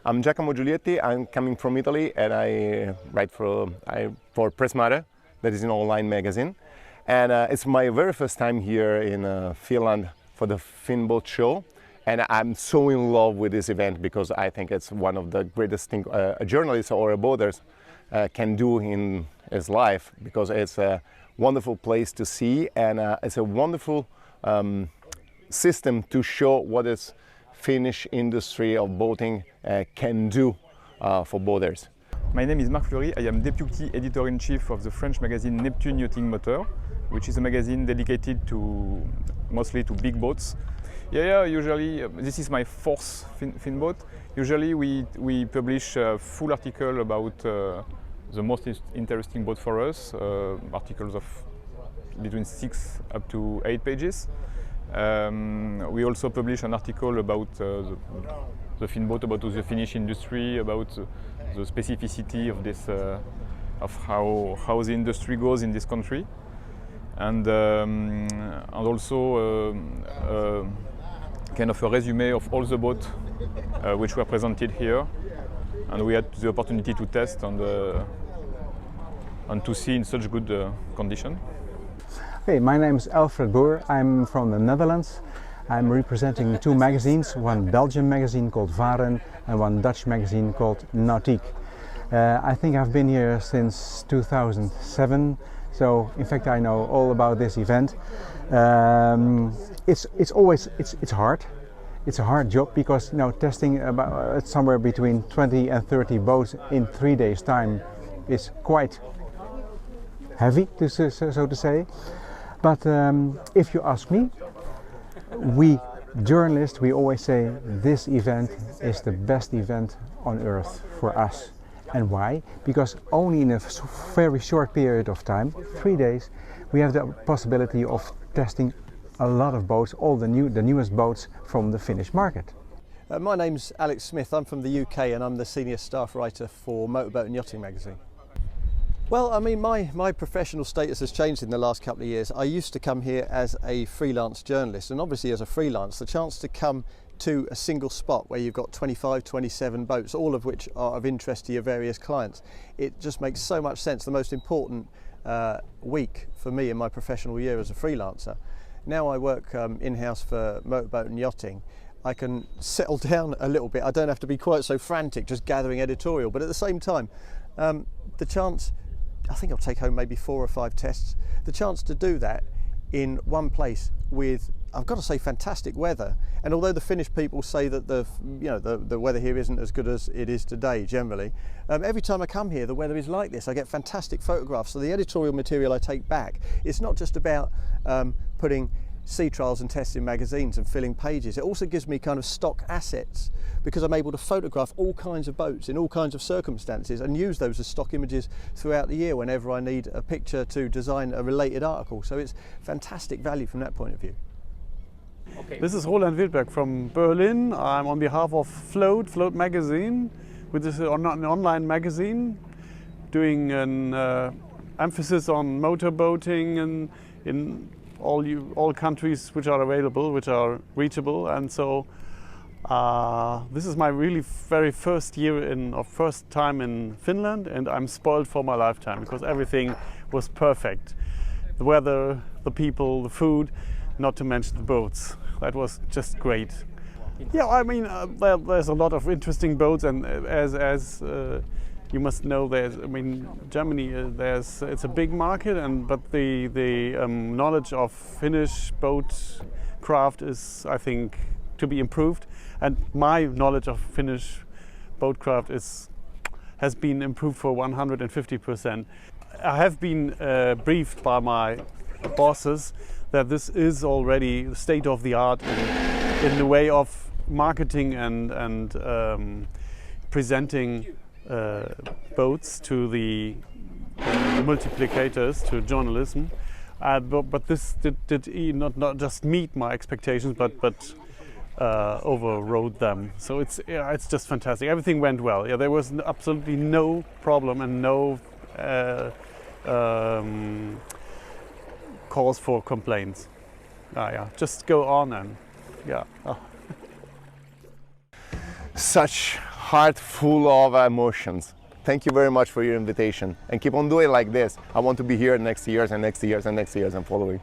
I'm Giacomo Giulietti. I'm coming from Italy, and I write for Pressmare, that is an online magazine. And it's my very first time here in Finland for the Finnboat Show. And I'm so in love with this event because I think it's one of the greatest things a journalist or a boater can do in his life, because it's a wonderful place to see, and it's a wonderful system to show what is Finnish industry of boating can do for boaters. My name is Marc Fleury. I am Deputy Editor-in-Chief of the French magazine Neptune Yachting Motor, which is a magazine dedicated to mostly to big boats. Usually this is my fourth Finnboat. Usually we publish a full article about the most interesting boat for us, articles of between 6 up to 8 pages. We also publish an article about the Finnboat, about the Finnish industry, about the specificity of this, of how the industry goes in this country, and also kind of a resume of all the boats which were presented here, and we had the opportunity to test and to see in such good condition. Hey, my name is Alfred Boer. I'm from the Netherlands. I'm representing two magazines, one Belgian magazine called Varen and one Dutch magazine called Nautique. I think I've been here since 2007, so in fact I know all about this event. It's hard. It's a hard job because, you know, testing about somewhere between 20 and 30 boats in 3 days' time is quite heavy, so to say. But if you ask me, we journalists, we always say this event is the best event on earth for us. And why? Because only in a very short period of time, 3 days, we have the possibility of testing a lot of boats, all the newest boats from the Finnish market. My name's Alex Smith. I'm from the UK and I'm the senior staff writer for Motorboat and Yachting magazine. Well, I mean, my professional status has changed in the last couple of years. I used to come here as a freelance journalist, and obviously as a freelance, the chance to come to a single spot where you've got 25, 27 boats, all of which are of interest to your various clients, it just makes so much sense. The most important week for me in my professional year as a freelancer. Now I work in-house for Motorboat and Yachting. I can settle down a little bit. I don't have to be quite so frantic just gathering editorial, but at the same time, the chance, I think I'll take home maybe 4 or 5 tests. The chance to do that in one place with, I've got to say, fantastic weather. And although the Finnish people say that the weather here isn't as good as it is today generally, every time I come here the weather is like this. I get fantastic photographs. So the editorial material I take back, it's not just about putting sea trials and tests in magazines and filling pages. It also gives me kind of stock assets, because I'm able to photograph all kinds of boats in all kinds of circumstances and use those as stock images throughout the year whenever I need a picture to design a related article. So it's fantastic value from that point of view. Okay. This is Roland Wildberg from Berlin. I'm on behalf of Float magazine, which is an online magazine doing an emphasis on motorboating and in all countries which are available, which are reachable. And so this is my really very first time in Finland, and I'm spoiled for my lifetime because everything was perfect. The weather, the people, the food, not to mention the boats. That was just great. Yeah, I mean, there's a lot of interesting boats, and as you must know, Germany, it's a big market, but the knowledge of Finnish boat craft is, I think, to be improved, and my knowledge of Finnish boat craft has been improved for 150%. I have been briefed by my bosses that this is already state of the art in the way of marketing and presenting boats to the multiplicators, to journalism, but this did not just meet my expectations, but overrode them. So it's just fantastic. Everything went well. Yeah, there was absolutely no problem and no cause for complaints. Yeah, just go on and yeah. Such heart full of emotions. Thank you very much for your invitation, and keep on doing like this. I want to be here next years and next years and next years and following.